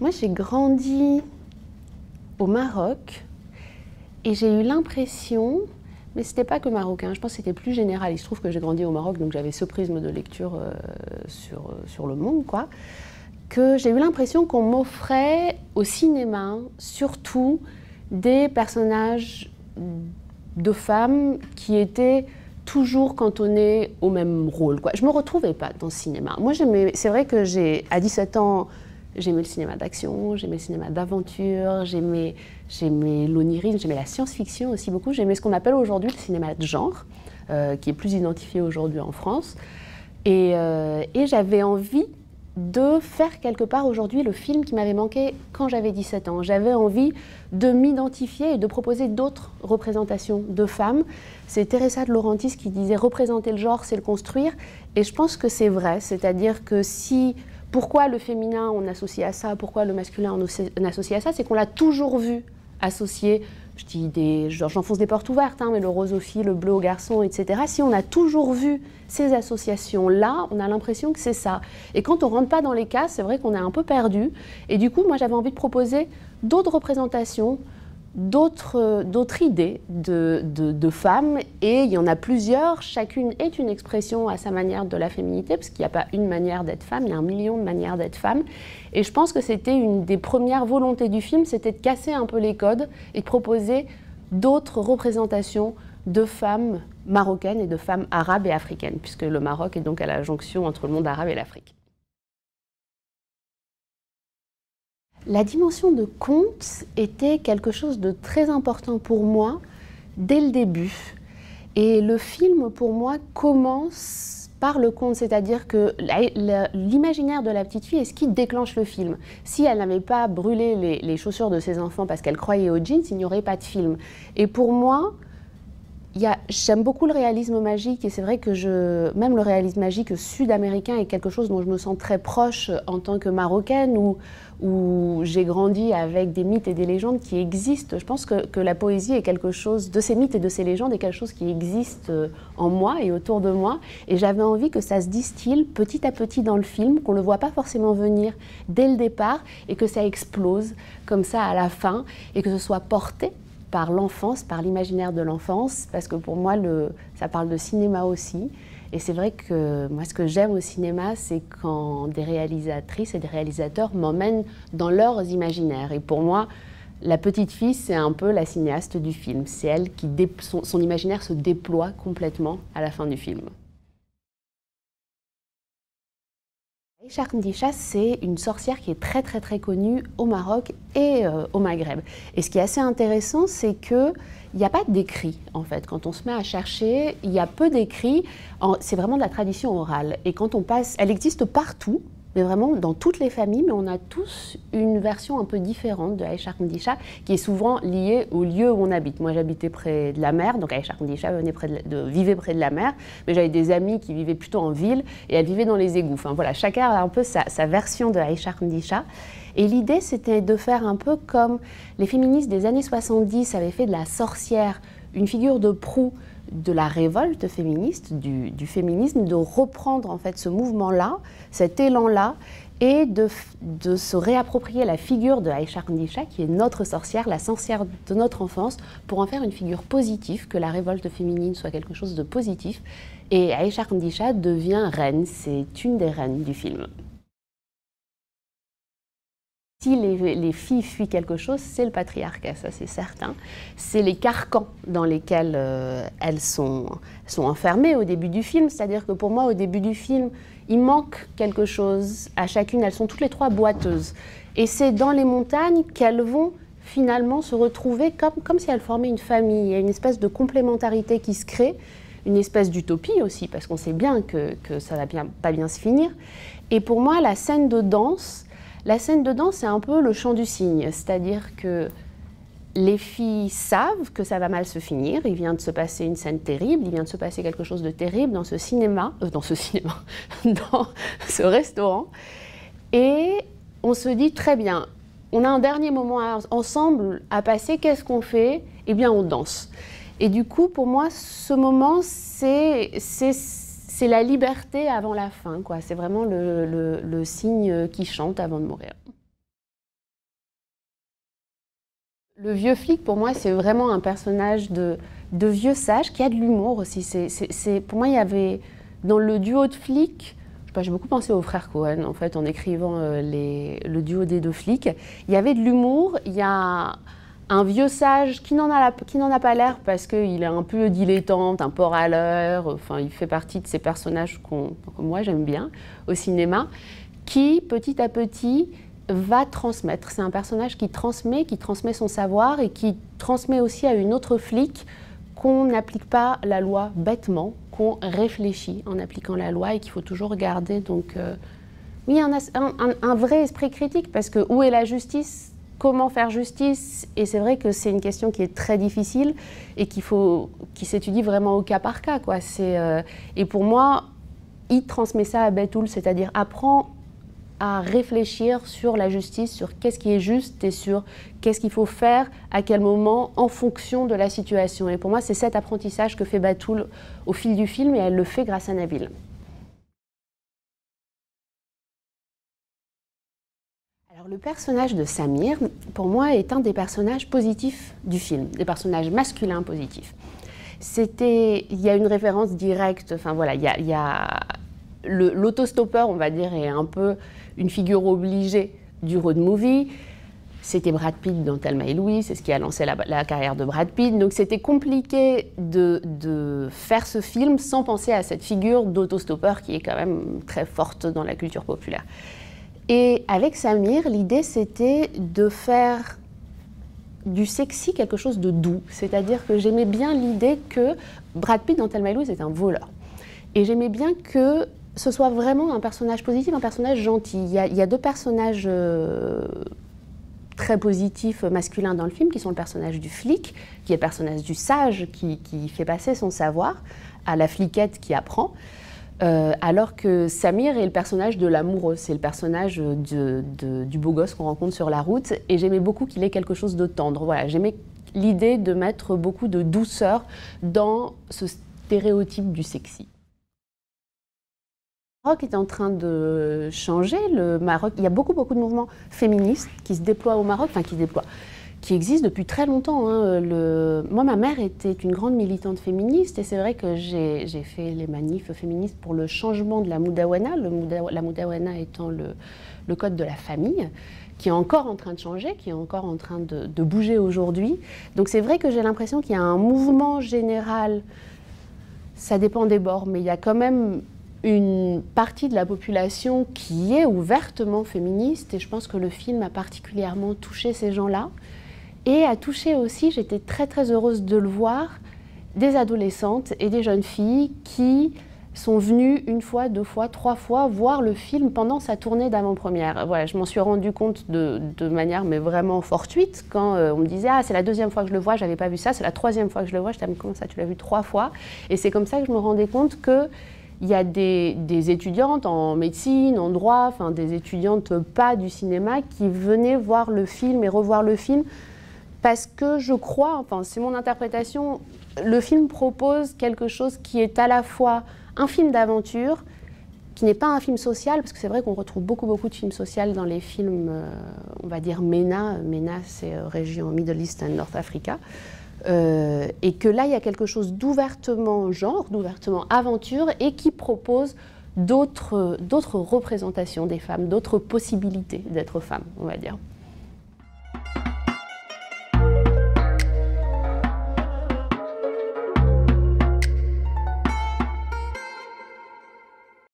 Moi, j'ai grandi au Maroc et j'ai eu l'impression, mais c'était pas que marocain, je pense que c'était plus général. Il se trouve que j'ai grandi au Maroc, donc j'avais ce prisme de lecture sur le monde, quoi, que j'ai eu l'impression qu'on m'offrait au cinéma surtout des personnages de femmes qui étaient toujours cantonnés au même rôle, quoi. Je me retrouvais pas dans ce cinéma. Moi, c'est vrai que à 17 ans, j'aimais le cinéma d'action, j'aimais le cinéma d'aventure, j'aimais l'onirisme, j'aimais la science-fiction aussi beaucoup. J'aimais ce qu'on appelle aujourd'hui le cinéma de genre, qui est plus identifié aujourd'hui en France. Et j'avais envie de faire quelque part aujourd'hui le film qui m'avait manqué quand j'avais 17 ans. J'avais envie de m'identifier et de proposer d'autres représentations de femmes. C'est Teresa de Laurentis qui disait « représenter le genre, c'est le construire ». Et je pense que c'est vrai, c'est-à-dire que pourquoi le féminin on associe à ça, pourquoi le masculin on associe à ça, c'est qu'on l'a toujours vu associé, j'enfonce des portes ouvertes, hein, mais le rose aux filles, le bleu aux garçons, etc. Si on a toujours vu ces associations-là, on a l'impression que c'est ça. Et quand on ne rentre pas dans les cases, c'est vrai qu'on est un peu perdu. Et du coup, moi j'avais envie de proposer d'autres représentations, d'autres idées de femmes, et il y en a plusieurs, chacune est une expression à sa manière de la féminité, parce qu'il n'y a pas une manière d'être femme, il y a 1 million de manières d'être femme, et je pense que c'était une des premières volontés du film, c'était de casser un peu les codes et de proposer d'autres représentations de femmes marocaines et de femmes arabes et africaines, puisque le Maroc est donc à la jonction entre le monde arabe et l'Afrique. La dimension de conte était quelque chose de très important pour moi dès le début. Et le film, pour moi, commence par le conte, c'est-à-dire que l'imaginaire de la petite fille est ce qui déclenche le film. Si elle n'avait pas brûlé les chaussures de ses enfants parce qu'elle croyait aux jeans, il n'y aurait pas de film. Et pour moi, j'aime beaucoup le réalisme magique, et c'est vrai que même le réalisme magique sud-américain est quelque chose dont je me sens très proche en tant que Marocaine, où j'ai grandi avec des mythes et des légendes qui existent. Je pense que la poésie est quelque chose, de ces mythes et de ces légendes, est quelque chose qui existe en moi et autour de moi, et j'avais envie que ça se distille petit à petit dans le film, qu'on ne le voit pas forcément venir dès le départ, et que ça explose comme ça à la fin, et que ce soit porté par l'enfance, par l'imaginaire de l'enfance, parce que pour moi, ça parle de cinéma aussi. Et c'est vrai que moi, ce que j'aime au cinéma, c'est quand des réalisatrices et des réalisateurs m'emmènent dans leurs imaginaires. Et pour moi, la petite fille, c'est un peu la cinéaste du film. C'est elle qui, son imaginaire se déploie complètement à la fin du film. Aïcha Mdisha, c'est une sorcière qui est très très très connue au Maroc et au Maghreb. Et ce qui est assez intéressant, c'est qu'il n'y a pas d'écrit en fait. Quand on se met à chercher, il y a peu d'écrits. C'est vraiment de la tradition orale. Et quand on passe, elle existe partout, mais vraiment dans toutes les familles, mais on a tous une version un peu différente de Aïcha Mdisha qui est souvent liée au lieu où on habite. Moi, j'habitais près de la mer, donc Aïcha Mdisha vivait près de la mer, mais j'avais des amis qui vivaient plutôt en ville et elle vivait dans les égouts. Enfin voilà, chacun a un peu sa version de Aïcha Mdisha. Et l'idée, c'était de faire un peu comme les féministes des années 70 avaient fait de la sorcière une figure de proue de la révolte féministe, du féminisme, de reprendre en fait ce mouvement-là, cet élan-là, et de se réapproprier la figure de Aïcha Mdisha, qui est notre sorcière, la sorcière de notre enfance, pour en faire une figure positive, que la révolte féminine soit quelque chose de positif. Et Aïcha Mdisha devient reine, c'est une des reines du film. Si les filles fuient quelque chose, c'est le patriarcat, ça c'est certain. C'est les carcans dans lesquels elles sont enfermées au début du film. C'est-à-dire que pour moi, au début du film, il manque quelque chose à chacune. Elles sont toutes les trois boiteuses. Et c'est dans les montagnes qu'elles vont finalement se retrouver comme si elles formaient une famille. Il y a une espèce de complémentarité qui se crée, une espèce d'utopie aussi, parce qu'on sait bien que ça ne va pas bien se finir. Et pour moi, la scène de danse, c'est un peu le chant du cygne, c'est-à-dire que les filles savent que ça va mal se finir, il vient de se passer une scène terrible, il vient de se passer quelque chose de terrible dans ce restaurant, et on se dit très bien, on a un dernier moment ensemble à passer, qu'est-ce qu'on fait? Eh bien on danse. Et du coup, pour moi, ce moment, c'est c'est la liberté avant la fin, quoi. C'est vraiment le cygne qui chante avant de mourir. Le vieux flic, pour moi, c'est vraiment un personnage de vieux sage qui a de l'humour aussi. Pour moi, il y avait, dans le duo de flics, j'ai beaucoup pensé aux frères Cohen, en fait, en écrivant le duo des deux flics. Il y avait de l'humour, il y a un vieux sage qui n'en a pas l'air parce qu'il est un peu dilettante, un peu râleur, enfin, il fait partie de ces personnages que moi j'aime bien au cinéma, qui, petit à petit, va transmettre. C'est un personnage qui transmet son savoir et qui transmet aussi à une autre flic qu'on n'applique pas la loi bêtement, qu'on réfléchit en appliquant la loi et qu'il faut toujours garder donc, oui, un vrai esprit critique, parce que où est la justice? Comment faire justice? Et c'est vrai que c'est une question qui est très difficile et qui s'étudie vraiment au cas par cas, quoi. Et pour moi, il transmet ça à Betoul, c'est-à-dire apprend à réfléchir sur la justice, sur qu'est-ce qui est juste et sur qu'est-ce qu'il faut faire, à quel moment, en fonction de la situation. Et pour moi, c'est cet apprentissage que fait Betoul au fil du film, et elle le fait grâce à Nabil. Alors, le personnage de Samir, pour moi, est un des personnages positifs du film, des personnages masculins positifs. Il y a une référence directe, enfin voilà, il y a l'autostoppeur, on va dire, est un peu une figure obligée du road movie. C'était Brad Pitt dans Thelma et Louise, c'est ce qui a lancé la carrière de Brad Pitt. Donc c'était compliqué de faire ce film sans penser à cette figure d'autostoppeur qui est quand même très forte dans la culture populaire. Et avec Samir, l'idée c'était de faire du sexy quelque chose de doux. C'est-à-dire que j'aimais bien l'idée que Brad Pitt dans Thelma et Louise est un voleur. Et j'aimais bien que ce soit vraiment un personnage positif, un personnage gentil. Il y a deux personnages très positifs masculins dans le film, qui sont le personnage du flic, qui est le personnage du sage, qui fait passer son savoir à la fliquette qui apprend, alors que Samir est le personnage de l'amoureux, c'est le personnage du beau gosse qu'on rencontre sur la route, et j'aimais beaucoup qu'il ait quelque chose de tendre. Voilà, j'aimais l'idée de mettre beaucoup de douceur dans ce stéréotype du sexy. Le Maroc est en train de changer. Le Maroc, il y a beaucoup de mouvements féministes qui se déploient au Maroc, enfin qui existent depuis très longtemps. Hein. Moi, ma mère était une grande militante féministe, et c'est vrai que j'ai fait les manifs féministes pour le changement de la Moudawana, la Moudawana étant le code de la famille, qui est encore en train de changer, qui est encore en train de bouger aujourd'hui. Donc c'est vrai que j'ai l'impression qu'il y a un mouvement général, ça dépend des bords, mais il y a quand même une partie de la population qui est ouvertement féministe, et je pense que le film a particulièrement touché ces gens-là, et a touché aussi, j'étais très très heureuse de le voir, des adolescentes et des jeunes filles qui sont venues une fois, deux fois, trois fois voir le film pendant sa tournée d'avant-première. Voilà, je m'en suis rendu compte de manière mais vraiment fortuite quand on me disait « Ah, c'est la deuxième fois que je le vois, j'avais pas vu ça, c'est la troisième fois que je le vois », je disais « Comment ça, tu l'as vu trois fois ?» Et c'est comme ça que je me rendais compte que il y a des étudiantes en médecine, en droit, enfin des étudiantes pas du cinéma qui venaient voir le film et revoir le film parce que je crois, enfin c'est mon interprétation, le film propose quelque chose qui est à la fois un film d'aventure, qui n'est pas un film social, parce que c'est vrai qu'on retrouve beaucoup de films sociaux dans les films, on va dire MENA. MENA, c'est région Middle East and North Africa. Et que là, il y a quelque chose d'ouvertement genre, d'ouvertement aventure, et qui propose d'autres représentations des femmes, d'autres possibilités d'être femme, on va dire.